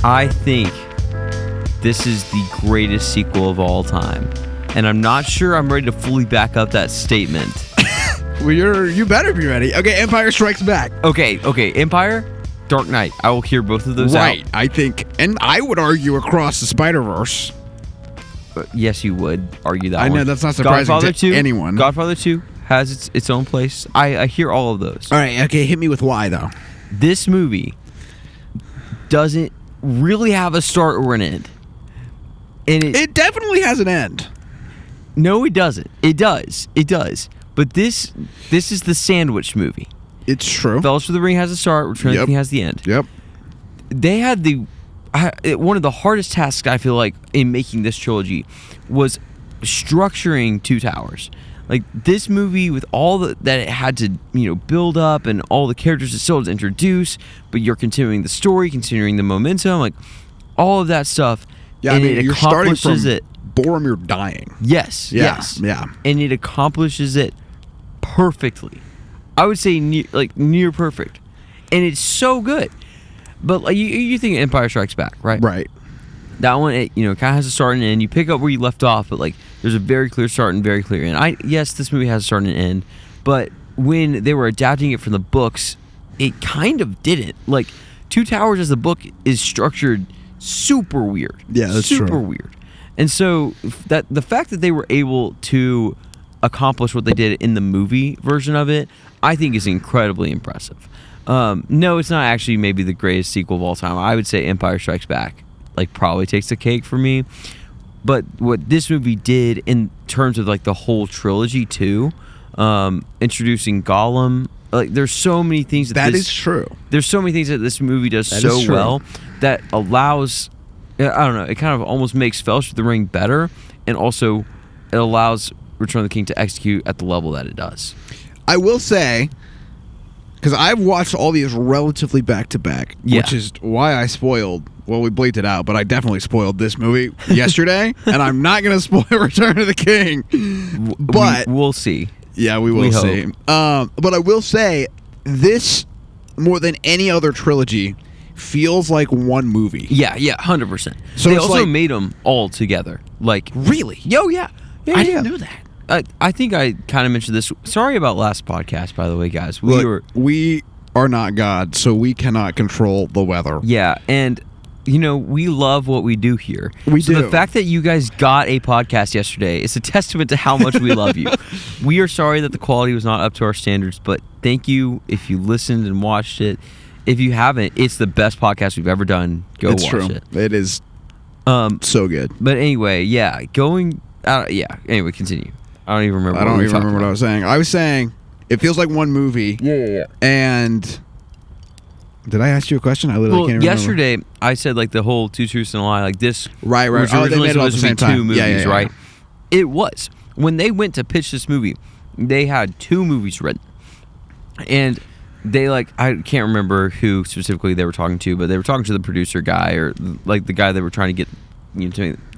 I think this is the greatest sequel of all time. And I'm not sure I'm ready to fully back up that statement. Well, you better be ready. Okay, Empire Strikes Back. Okay. Empire, Dark Knight. I will hear both of those out. Right, I think. And I would argue Across the Spider-Verse. Yes, you would argue that I one. know, that's not surprising Godfather to 2, anyone. Godfather 2 has its own place. I hear all of those. All right, okay, hit me with why, though. This movie doesn't really have a start or an end. And It definitely has an end. No, it doesn't. It does. But this is the sandwich movie. It's true. Fellowship of the Ring has a start, Return of the King has the end. Yep. They had one of the hardest tasks, I feel like, in making this trilogy was structuring Two Towers. Like, this movie, with all that it had to, build up, and all the characters it still had to introduce, but you're continuing the story, continuing the momentum, like, all of that stuff. Yeah, and I mean, it you're starting from accomplishes it. Boromir dying. Yes. Yeah. And it accomplishes it perfectly. I would say near perfect. And it's so good. But like you think Empire Strikes Back, right? Right. That one, it kind of has a start and an end. You pick up where you left off, but like there's a very clear start and very clear end. Yes, this movie has a start and an end, but when they were adapting it from the books, it kind of didn't. Like, Two Towers as a book is structured super weird. Yeah, that's super true. weird. And so that the fact that they were able to accomplish what they did in the movie version of it, I think is incredibly impressive. No, it's not actually maybe the greatest sequel of all time. I would say Empire Strikes Back probably takes the cake for me. But what this movie did in terms of like the whole trilogy too, introducing Gollum, like there's so many things that is true. There's so many things that this movie does that so well that allows, I don't know, it kind of almost makes Fellowship of the Ring better, and also it allows Return of the King to execute at the level that it does. I will say, because I've watched all these relatively back-to-back, which is why I spoiled, well, we bleeped it out, but I definitely spoiled this movie yesterday, and I'm not going to spoil Return of the King. But we'll see. Yeah, we will see. But I will say, this, more than any other trilogy, feels like one movie. Yeah, 100%. So they it's also like, made them all together. Like, really? Yo, yeah. I didn't know that. I think I kind of mentioned this. Sorry about last podcast, by the way, guys. We are not God, so we cannot control the weather. Yeah, and we love what we do here. We do. The fact that you guys got a podcast yesterday is a testament to how much we love you. We are sorry that the quality was not up to our standards, but thank you if you listened and watched it. If you haven't, it's the best podcast we've ever done. Go watch it. It is so good. But anyway, yeah, anyway, continue. I don't even remember. I don't even remember what I was saying. I was saying it feels like one movie. Yeah. And did I ask you a question? I literally can't remember. Yesterday I said like the whole Two Truths and a Lie, like this. Right. Was they made it all at the same time. Two movies, yeah. Right? It was when they went to pitch this movie. They had two movies written, and they I can't remember who specifically they were talking to, but they were talking to the producer guy or like the guy they were trying to get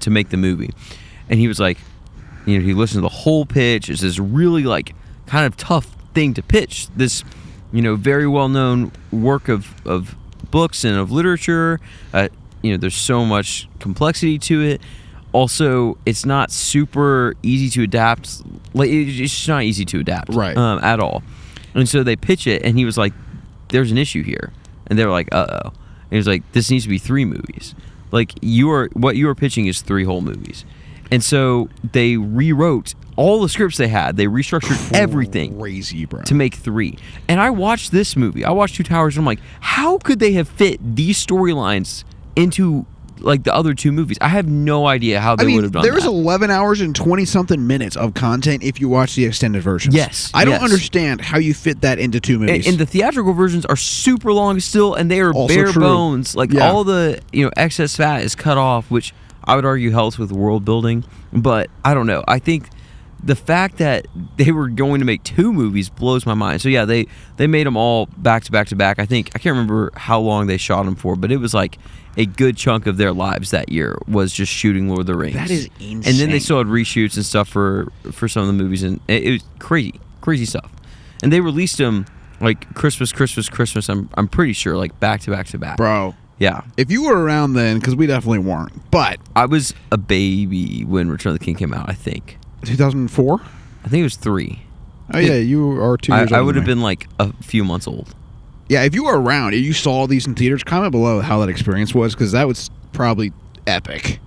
to make the movie, and he was like, he listened to the whole pitch. It's this really kind of tough thing to pitch. This, very well known work of books and of literature. There's so much complexity to it. Also, it's not super easy to adapt. It's just not easy to adapt, right? At all. And so they pitch it, and he was like, "There's an issue here," and they were like, "Uh-oh." And he was like, "This needs to be 3 movies. What you are pitching is 3 whole movies." And so they rewrote all the scripts they had. They restructured everything to make 3. And I watched this movie. I watched Two Towers, and I'm like, how could they have fit these storylines into the other 2 movies? I have no idea how they would have done that. There was 11 hours and 20-something minutes of content if you watch the extended versions. Yes. I don't understand how you fit that into 2 movies. And the theatrical versions are super long still, and they are also bare true. bones. All the excess fat is cut off, which I would argue helps with world building, but I don't know. I think the fact that they were going to make 2 movies blows my mind. So yeah, they made them all back to back to back. I can't remember how long they shot them for, but it was like a good chunk of their lives that year was just shooting Lord of the Rings. That is insane. And then they still had reshoots and stuff for some of the movies, and it was crazy stuff. And they released them Christmas. I'm pretty sure back to back to back. Bro. Yeah. If you were around then, because we definitely weren't, but I was a baby when Return of the King came out, I think. 2004? I think it was 3. Oh, yeah, you are 2 years old. I would have been like a few months old. Yeah, if you were around and you saw these in theaters, comment below how that experience was, because that was probably epic.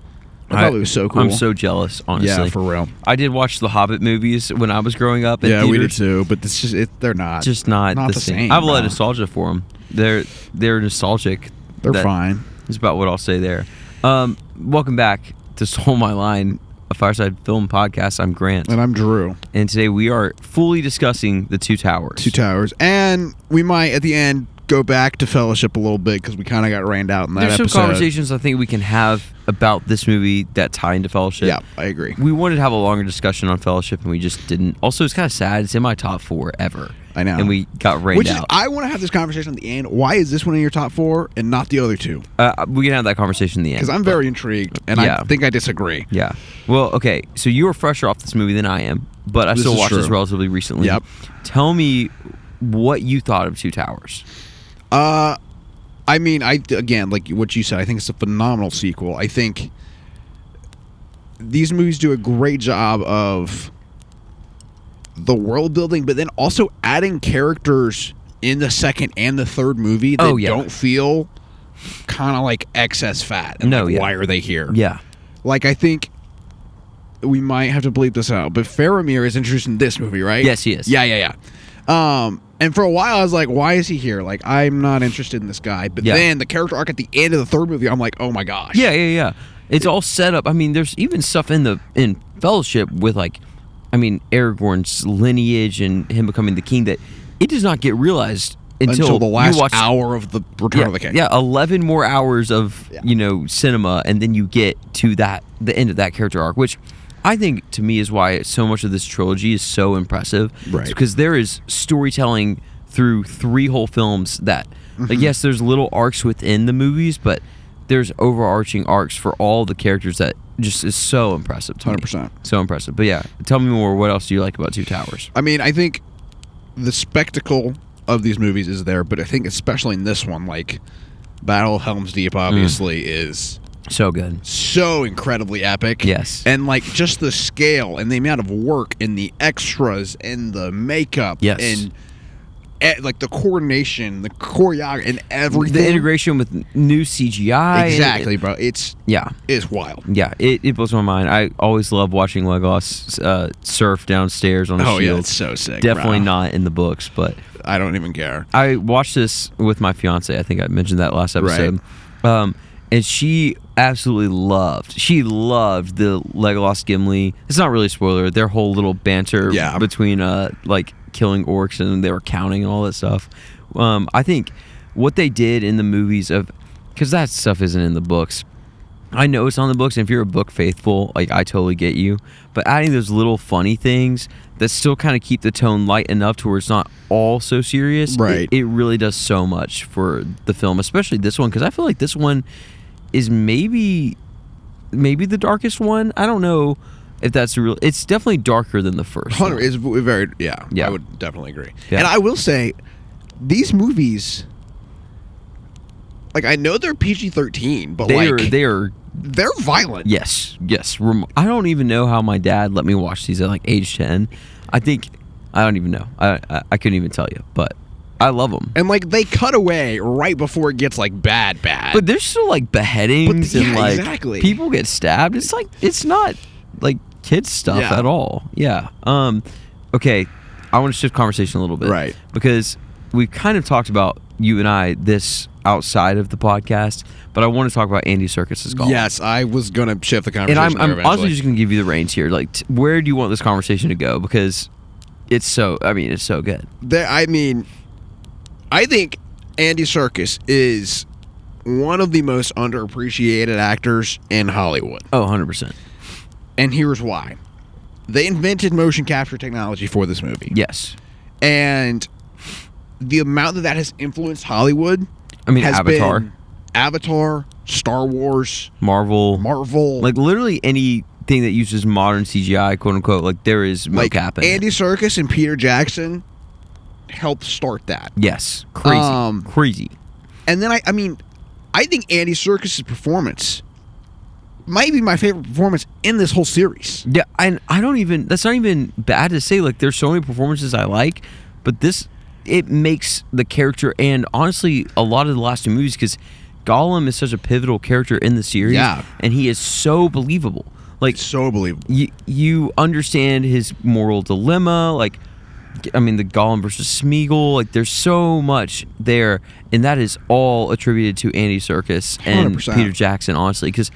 I thought it was so cool. I'm so jealous, honestly. Yeah, for real. I did watch the Hobbit movies when I was growing up. Yeah, we did theaters. too, but it's just they're not. Just not the same. I have a lot of nostalgia for them. They're nostalgic. They're fine. That's about what I'll say there. Welcome back to Stole My Line, a Fireside Film podcast. I'm Grant. And I'm Drew. And today we are fully discussing The Two Towers. Two Towers. And we might, at the end, go back to Fellowship a little bit because we kind of got rained out in that episode. There's some conversations I think we can have about this movie that tie into Fellowship. Yeah, I agree. We wanted to have a longer discussion on Fellowship, and we just didn't. Also, it's kind of sad. It's in my top 4 ever. I know. And we got rained out. I want to have this conversation at the end. Why is this one in your top 4 and not the other 2? We can have that conversation in the end. Because I'm very intrigued, and I think I disagree. Yeah. Well, okay, so you were fresher off this movie than I am, but I still watched this relatively recently. Yep. Tell me what you thought of Two Towers. I mean, again, like what you said, I think it's a phenomenal sequel. I think these movies do a great job of the world building, but then also adding characters in the second and the third movie that don't feel kind of like excess fat. And why are they here? Yeah. Like, I think we might have to bleep this out, but Faramir is introduced in this movie, right? Yes, he is. Yeah. And for a while, I was like, why is he here? Like, I'm not interested in this guy. But then the character arc at the end of the third movie, I'm like, oh my gosh. Yeah. It's all set up. I mean, there's even stuff in Fellowship with, like, I mean, Aragorn's lineage and him becoming the king that it does not get realized until the last hour of the Return of the King. Yeah, 11 more hours of, cinema, and then you get to the end of that character arc, which I think, to me, is why so much of this trilogy is so impressive. Right. Because there is storytelling through 3 whole films that, like, yes, there's little arcs within the movies, but there's overarching arcs for all the characters that just is so impressive to 100%. me. So impressive. But yeah, tell me more. What else do you like about Two Towers? I mean, I think the spectacle of these movies is there, but I think especially in this one, like, Battle of Helm's Deep, obviously, is so good, so incredibly epic. Yes. And like just the scale and the amount of work and the extras and the makeup and like the coordination, the choreography, and everything, the integration with new CGI. Exactly, bro. It's wild. Yeah, it blows my mind. I always love watching Legolas surf downstairs on a shield. Yeah, it's so sick. Definitely not in the books, but I don't even care. I watched this with my fiance. I think I mentioned that last episode. Right. And she absolutely loved the Legolas Gimli. It's not really a spoiler. Their whole little banter between like killing orcs and they were counting and all that stuff. I think what they did in the movies because that stuff isn't in the books. I know it's on the books, and if you're a book faithful, like, I totally get you. But adding those little funny things that still kind of keep the tone light enough to where it's not all so serious, right? It really does so much for the film, especially this one, because I feel like this one is maybe the darkest one. I don't know if that's real. It's definitely darker than the first one. It's very I would definitely agree. Yeah. And I will say, these movies, like, I know they're PG-13, but they're violent. Yes. I don't even know how my dad let me watch these at like age 10. I don't even know. I couldn't even tell you, but I love them. And like, they cut away right before it gets like bad. But there's still like beheadings and like people get stabbed. It's like, it's not like kids stuff at all. Yeah. Okay. I want to shift conversation a little bit. Right. Because we kind of talked about, you and I, this outside of the podcast, but I want to talk about Andy Serkis's golf. Yes, I was going to shift the conversation. And I'm honestly just going to give you the reins here. Like, where do you want this conversation to go? Because it's so good. I think Andy Serkis is one of the most underappreciated actors in Hollywood. Oh, 100%. And here's why. They invented motion capture technology for this movie. Yes. And the amount that has influenced Hollywood, has Avatar. been Avatar, Star Wars, Marvel. Like, literally anything that uses modern CGI, quote unquote, like, there is mocap in it. Andy Serkis and Peter Jackson helped start that. Yes. Crazy. Crazy. And then I think Andy Serkis' performance might be my favorite performance in this whole series. Yeah, and I don't even. That's not even bad to say. Like, there's so many performances I like, but it makes the character, and honestly, a lot of the last two movies, because Gollum is such a pivotal character in the series, and he is so believable. Like, so believable. You understand his moral dilemma. Like, I mean, the Gollum versus Smeagol. Like, there's so much there, and that is all attributed to Andy Serkis and 100%. Peter Jackson. Honestly, because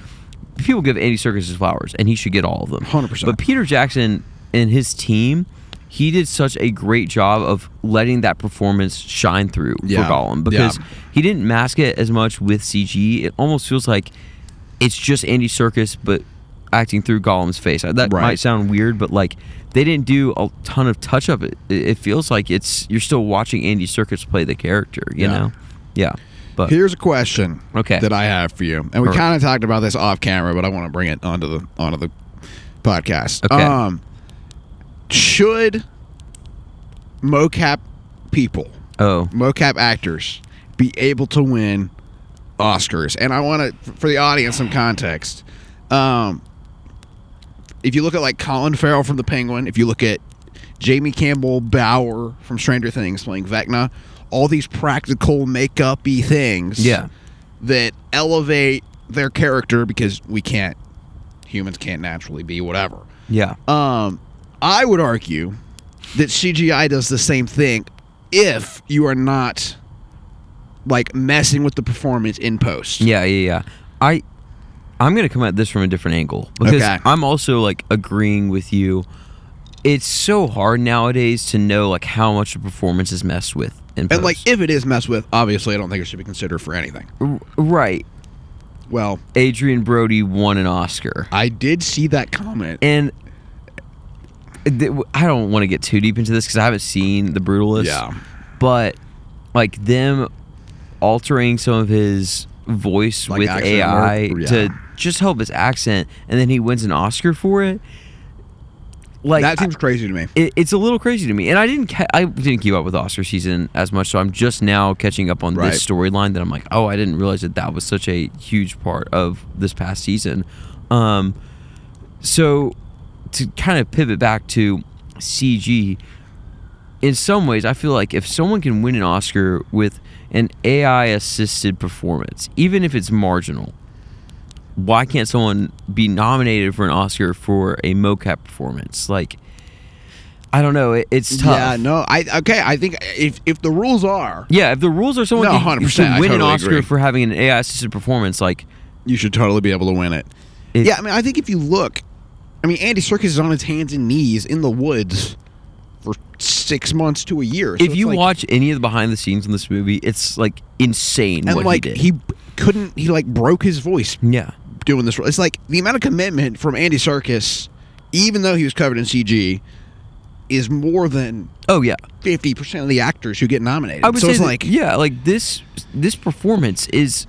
people give Andy Serkis his flowers, and he should get all of them. 100%. But Peter Jackson and his team, he did such a great job of letting that performance shine through for Gollum, because he didn't mask it as much with CG. It almost feels like it's just Andy Serkis, but acting through Gollum's face. That might sound weird, but like, they didn't do a ton of touch up. It feels like you're still watching Andy Serkis play the character. You know? Yeah. But here's a question that I have for you, and we kind of talked about this off camera, but I want to bring it onto the podcast. Okay. Should mocap mocap actors, be able to win Oscars? And I want to, for the audience, some context. If you look at like Colin Farrell from The Penguin, if you look at Jamie Campbell Bower from Stranger Things playing Vecna, all these practical makeup-y things that elevate their character, because humans can't naturally be whatever. Yeah. I would argue that CGI does the same thing if you are not like messing with the performance in post. Yeah. I'm going to come at this from a different angle, because I'm also like agreeing with you. It's so hard nowadays to know like how much the performance is messed with in post. And like, if it is messed with, obviously I don't think it should be considered for anything. Right. Well, Adrian Brody won an Oscar. I did see that comment. And I don't want to get too deep into this because I haven't seen The Brutalist. Yeah. But like, them altering some of his voice like with AI to just help his accent, and then he wins an Oscar for it. Like, that seems crazy to me. It's a little crazy to me, and I didn't keep up with Oscar season as much, so I'm just now catching up on this storyline that I'm like, oh, I didn't realize that was such a huge part of this past season. So to kind of pivot back to CG, in some ways, I feel like if someone can win an Oscar with an AI-assisted performance, even if it's marginal, why can't someone be nominated for an Oscar for a mocap performance? Like, I don't know. It's tough. Yeah, no. I think if the rules are... Yeah, if the rules are someone can win an Oscar agree. for having an AI-assisted performance, like... You should totally be able to win it. Yeah, I mean, I think if you look... I mean, Andy Serkis is on his hands and knees in the woods for 6 months to a year. So if you watch any of the behind the scenes in this movie, it's like insane and what like, he did. He like broke his voice. Yeah. Doing this. It's like the amount of commitment from Andy Serkis, even though he was covered in CG, is more than 50% of the actors who get nominated. I would so say it's like this performance is,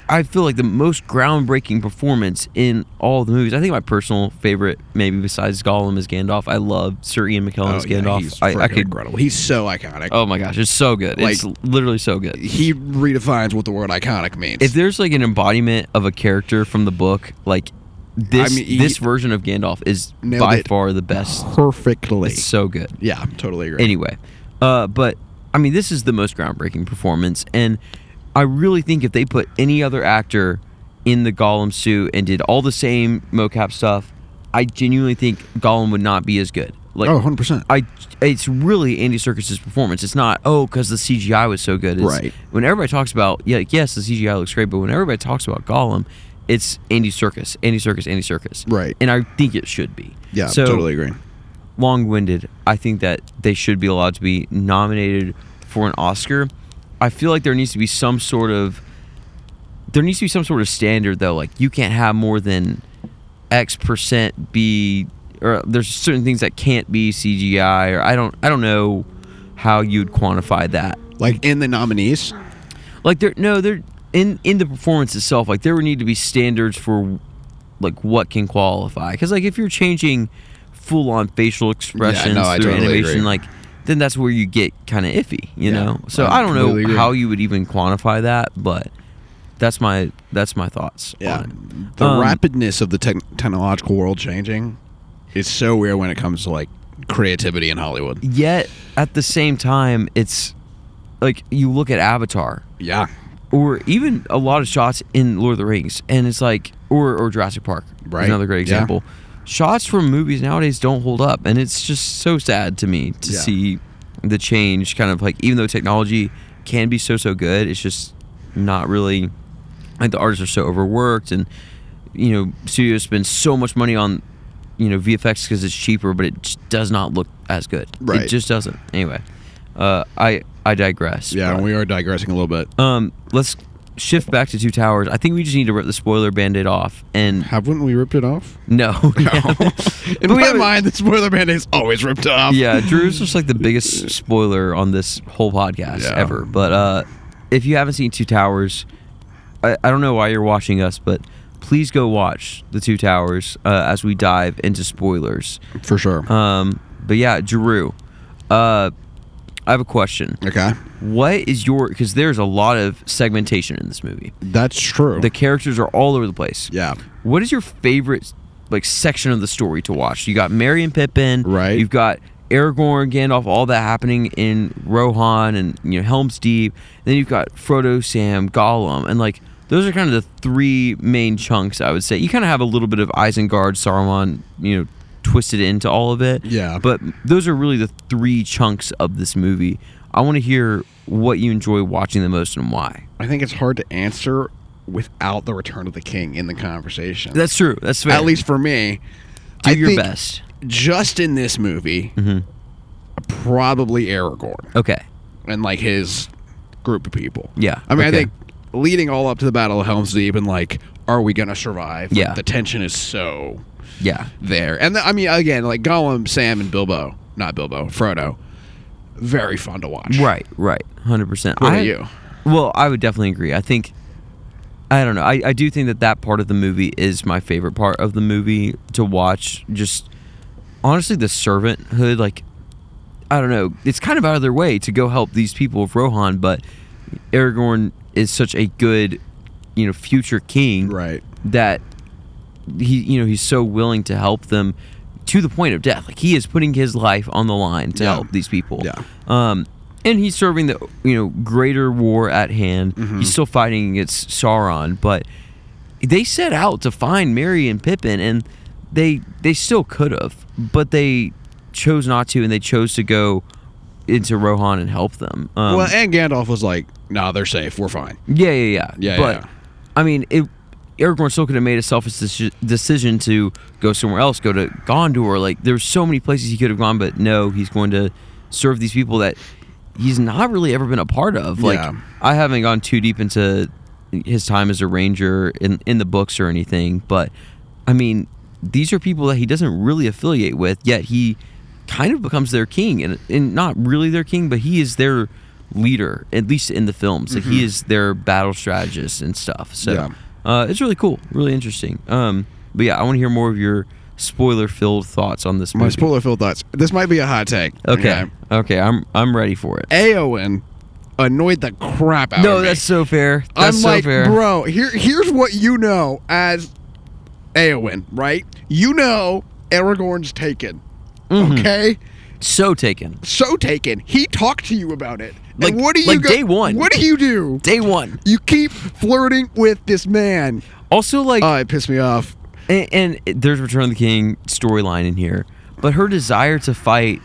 I feel like, the most groundbreaking performance in all the movies. I think my personal favorite, maybe besides Gollum, is Gandalf. I love Sir Ian McKellen's Gandalf. He's incredible. He's so iconic. Oh my gosh, it's so good. Like, it's literally so good. He redefines what the word iconic means. If there's like an embodiment of a character from the book, like this version of Gandalf is by far the best. Perfectly. It's so good. Yeah, totally agree. Anyway, but I mean, this is the most groundbreaking performance, and I really think if they put any other actor in the Gollum suit and did all the same mocap stuff, I genuinely think Gollum would not be as good. Like, 100%. It's really Andy Serkis' performance. It's not, because the CGI was so good. It's, when everybody talks about, yes, the CGI looks great, but when everybody talks about Gollum, it's Andy Serkis. Right. And I think it should be. Yeah, so, totally agree. Long-winded, I think that they should be allowed to be nominated for an Oscar. I feel like there needs to be some sort of standard, though. Like, you can't have more than X% be, or there's certain things that can't be CGI, or I don't know how you'd quantify that. Like in the nominees? Like they're in the performance itself. Like, there would need to be standards for like what can qualify. Because like, if you're changing full-on facial expressions through animation, like, then that's where you get kind of iffy, you know? So I don't know how you would even quantify that, but that's my thoughts on it. The rapidness of the technological world changing is so weird when it comes to like creativity in Hollywood. Yet at the same time, it's like you look at Avatar, or even a lot of shots in Lord of the Rings, and it's like, or Jurassic Park, right? Another great example. Shots from movies nowadays don't hold up, and it's just so sad to me to see the change. Kind of like, even though technology can be so good, it's just not really, like, the artists are so overworked, and studios spend so much money on VFX because it's cheaper, but it just does not look as good. Right. It just doesn't. Anyway, I digress. Yeah, but, we are digressing a little bit. Let's shift back to Two Towers. I think we just need to rip the spoiler Band-Aid off. And haven't we ripped it off? No. In my mind, the spoiler Band-Aid's always ripped off. Yeah, Drew's just like the biggest spoiler on this whole podcast ever. But if you haven't seen Two Towers, I don't know why you're watching us, but please go watch the Two Towers as we dive into spoilers. For sure. But yeah, Drew, I have a question. Okay. What is because there's a lot of segmentation in this movie. That's true. The characters are all over the place. Yeah. What is your favorite section of the story to watch? You got Merry and Pippin. Right. You've got Aragorn, Gandalf, all that happening in Rohan and Helm's Deep. And then you've got Frodo, Sam, Gollum, and those are kind of the three main chunks, I would say. You kind of have a little bit of Isengard, Saruman, twisted into all of it. Yeah. But those are really the three chunks of this movie. I want to hear what you enjoy watching the most and why. I think it's hard to answer without the Return of the King in the conversation. That's true. That's fair. At least for me. Do your best. Just in this movie, probably Aragorn. Okay. And his group of people. Yeah. I mean, I think leading all up to the Battle of Helm's Deep and are we going to survive? Yeah. The tension is so there. And again, Gollum, Sam, and Frodo, very fun to watch. Right. 100%. What about you? Well, I would definitely agree. I think, I don't know, I do think that part of the movie is my favorite part of the movie to watch. Just, honestly, the servanthood, I don't know, it's kind of out of their way to go help these people of Rohan, but Aragorn is such a good, future king, right? That he's so willing to help them to the point of death. He is putting his life on the line to help these people. Yeah. And he's serving the greater war at hand. Mm-hmm. He's still fighting against Sauron, but they set out to find Merry and Pippin, and they still could have, but they chose not to, and they chose to go into Rohan and help them. And Gandalf was like, "Nah, they're safe. We're fine." Yeah. But I mean, Aragorn still could have made a selfish decision to go somewhere else, go to Gondor. There's so many places he could have gone, but no, he's going to serve these people that he's not really ever been a part of. I haven't gone too deep into his time as a ranger in the books or anything, but I mean, these are people that he doesn't really affiliate with, yet he kind of becomes their king, and not really their king, but he is their leader, at least in the films. He is their battle strategist and stuff. So it's really cool, really interesting. But yeah, I want to hear more of your spoiler-filled thoughts on this movie. My spoiler-filled thoughts. This might be a hot take. Okay, I'm ready for it. Eowyn annoyed the crap out of me. No, that's so fair. That's so fair. Bro, here's what you know as Eowyn, right? Aragorn's taken. Okay? So taken. He talked to you about it. And what do you day one. What do you do? Day one. You keep flirting with this man. Also, it pissed me off. And there's Return of the King storyline in here, but her desire to fight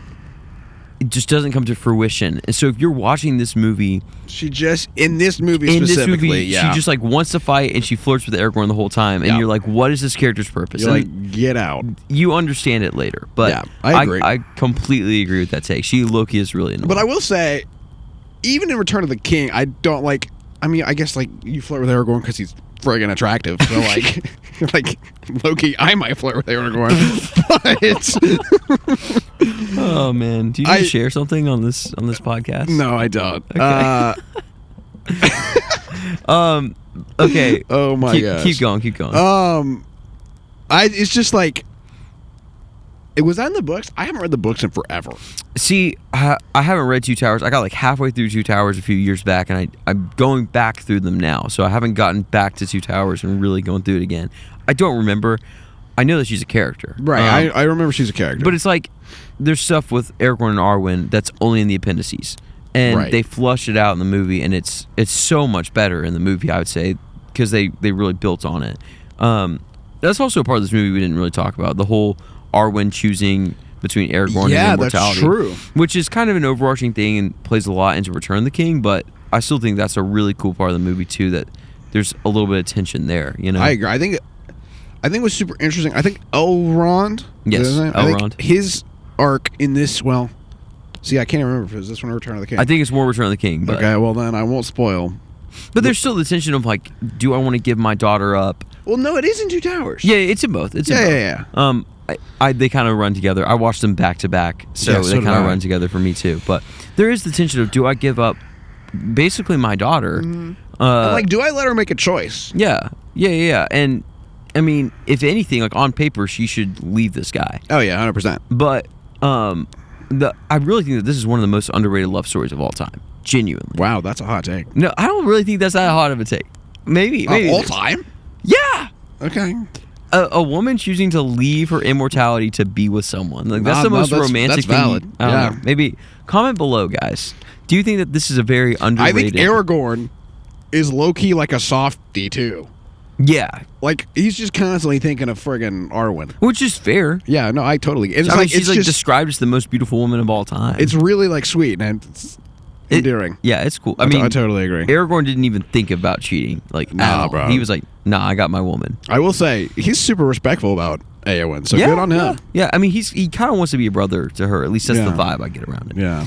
just doesn't come to fruition. And so if you're watching this movie, she just in this movie she just wants to fight, and she flirts with Aragorn the whole time, and you're like, what is this character's purpose? You're get out. You understand it later, but I agree. I completely agree with that take. Loki is really annoying. But I will say, even in Return of the King, I don't I guess you flirt with Aragorn because he's friggin' attractive. So Loki, I might flirt with Aragorn. But oh man, do you need to share something on this podcast? No, I don't. Okay. Okay. Oh my god. Keep going. It's just Was that in the books? I haven't read the books in forever. See, I haven't read Two Towers. I got like halfway through Two Towers a few years back, and I'm going back through them now. So I haven't gotten back to Two Towers and really going through it again. I don't remember. I know that she's a character. Right, I remember she's a character. But it's like, there's stuff with Aragorn and Arwen that's only in the appendices. And they flush it out in the movie, and it's so much better in the movie, I would say, because they really built on it. That's also a part of this movie we didn't really talk about. The whole Arwen choosing between Aragorn and immortality. That's true. Which is kind of an overarching thing and plays a lot into Return of the King, but I still think that's a really cool part of the movie, too, that there's a little bit of tension there, you know? I agree. I think what's super interesting, I think Elrond... Yes, Elrond. His arc in this, well... See, I can't remember if it was this one or Return of the King. I think it's more Return of the King. But, okay, well then I won't spoil. But there's still the tension of like, do I want to give my daughter up? Well, no, it is in Two Towers. Yeah, it's in both. Yeah. They kind of run together. I watched them back to back, so they kind of run together for me too. But there is the tension of, do I give up basically my daughter? Like, do I let her make a choice? Yeah. And I mean, if anything, like on paper, she should leave this guy. Oh yeah, 100%. But I really think that this is one of the most underrated love stories of all time. Genuinely. Wow, that's a hot take. No, I don't really think that's that hot of a take. Maybe all time? Yeah. Okay. A woman choosing to leave her immortality to be with someone. Like that's the most romantic thing. Valid. I don't know. Maybe comment below, guys. Do you think that this is a very underrated? I think Aragorn is low-key like a softie too. Yeah. Like, he's just constantly thinking of friggin' Arwen. Which is fair. Yeah, no, I totally... It's I mean, she's it's like just, described as the most beautiful woman of all time. It's really, like, sweet, and it's endearing. Yeah, it's cool. I mean, I totally agree. Aragorn didn't even think about cheating. Like, nah, bro. He was like, nah, I got my woman. I will say, he's super respectful about Eowyn, so good on him. Yeah, I mean, he kind of wants to be a brother to her. At least that's the vibe I get around it. Yeah.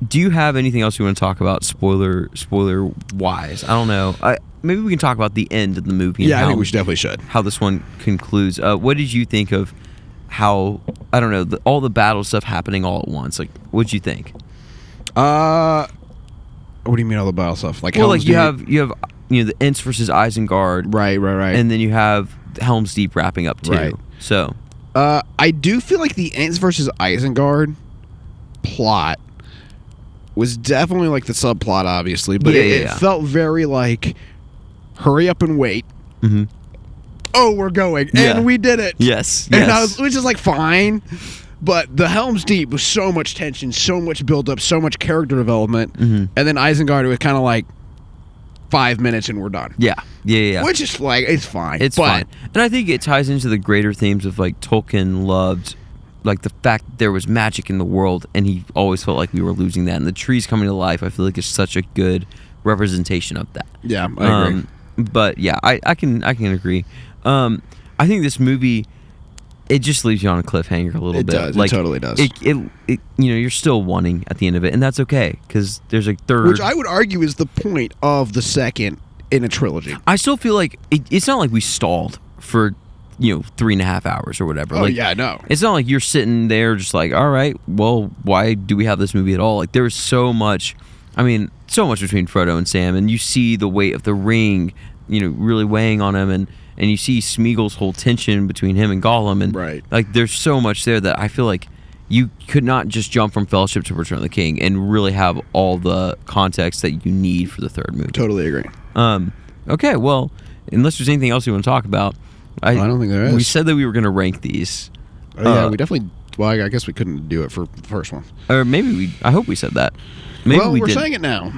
Do you have anything else you want to talk about spoiler wise? I don't know. Maybe we can talk about the end of the movie. Yeah, I think we definitely should. How this one concludes. What did you think of how, I don't know, all the battle stuff happening all at once? Like, what'd you think? What do you mean all the battle stuff? Like, well, like you have the Ents versus Isengard. Right. And then you have Helm's Deep wrapping up too. Right. So, I do feel like the Ents versus Isengard plot was definitely like the subplot, obviously, but it felt very like, hurry up and wait. Mm-hmm. Oh, we're going, and we did it. Yes. And which is like fine, but the Helm's Deep was so much tension, so much build-up, so much character development, and then Isengard was kind of like 5 minutes and we're done. Yeah. Which is like, it's fine. It's fine. And I think it ties into the greater themes of like Tolkien loved like the fact that there was magic in the world, and he always felt like we were losing that. And the trees coming to life, I feel like, is such a good representation of that. Yeah, I agree. But yeah, I can agree. I think this movie, it just leaves you on a cliffhanger a little bit. It does. Like, it totally does. It you're still wanting at the end of it, and that's okay because there's a third, which I would argue is the point of the second in a trilogy. I still feel like it's not like we stalled for 3.5 hours or whatever. Oh, like, yeah, no. It's not like you're sitting there just like, all right, well, why do we have this movie at all? Like, there's so much between Frodo and Sam, and you see the weight of the ring, really weighing on him, and you see Smeagol's whole tension between him and Gollum, and like, there's so much there that I feel like you could not just jump from Fellowship to Return of the King and really have all the context that you need for the third movie. Totally agree. Okay, well, unless there's anything else you want to talk about, I don't think there is. We said that we were going to rank these. Yeah, we definitely. Well, I guess we couldn't do it for the first one. Or maybe I hope we said that. Maybe well, we're didn't. saying it now.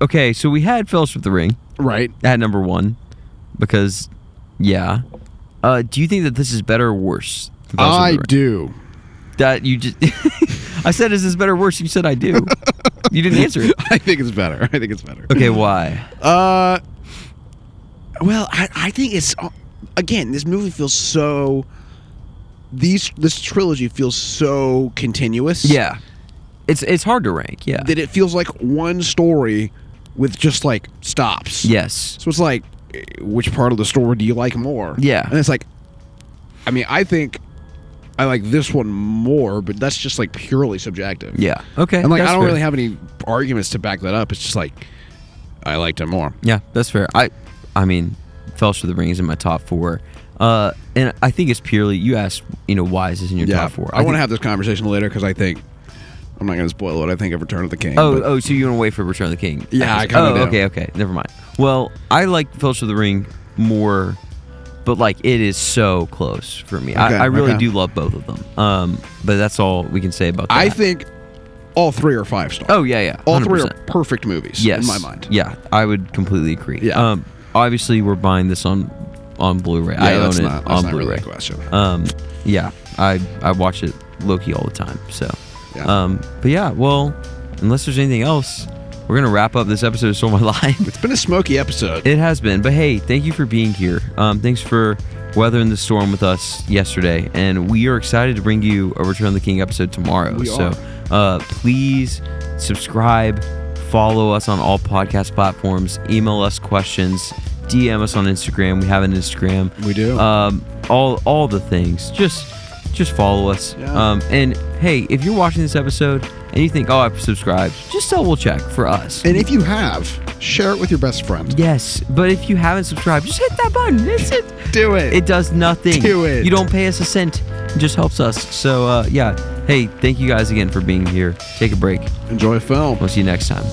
Okay, so we had Fellowship of the Ring. Right. At number 1. Because, yeah. Do you think that this is better or worse? I do. That you just... I said, is this better or worse? You said, I do. You didn't answer it. I think it's better. Okay, why? Well, I think it's... Again, this movie feels so... This trilogy feels so continuous. Yeah. It's hard to rank, yeah. That it feels like one story with just, like, stops. Yes. So it's like, which part of the story do you like more? Yeah. And it's like... I mean, I think I like this one more, but that's just, like, purely subjective. Yeah. Okay. And, like, I don't really have any arguments to back that up. It's just, like, I liked it more. Yeah, that's fair. I mean... Fellowship of the Ring is in my top 4. And I think it's purely, you asked, why is this in your top 4? I want to have this conversation later because I think I'm not going to spoil what I think of Return of the King. So you want to wait for Return of the King? Yeah, I kind of do. Okay, never mind. Well, I like Fellowship of the Ring more, but it is so close for me. I really do love both of them. But that's all we can say about that. I think all 3 are 5 stars. Oh yeah, 100%. All 3 are perfect movies in my mind. Yeah, I would completely agree. Yeah. Obviously, we're buying this on Blu-ray. Yeah, I own it that's on not Blu-ray. really a question. Yeah, I watch it low-key all the time. So, Yeah. but yeah, well, unless there's anything else, we're gonna wrap up this episode of Stole My Line. It's been a smoky episode. It has been, but hey, thank you for being here. Thanks for weathering the storm with us yesterday, and we are excited to bring you a Return of the King episode tomorrow. Please subscribe, follow us on all podcast platforms, email us questions, DM us on Instagram. We have an Instagram. We do. All the things. Just follow us. Yeah. And hey, if you're watching this episode and you think, I've subscribed, just double check for us. And if you have, share it with your best friend. Yes, but if you haven't subscribed, just hit that button. That's it. Do it. It does nothing. Do it. You don't pay us a cent. It just helps us. So, Hey, thank you guys again for being here. Take a break. Enjoy film. We'll see you next time.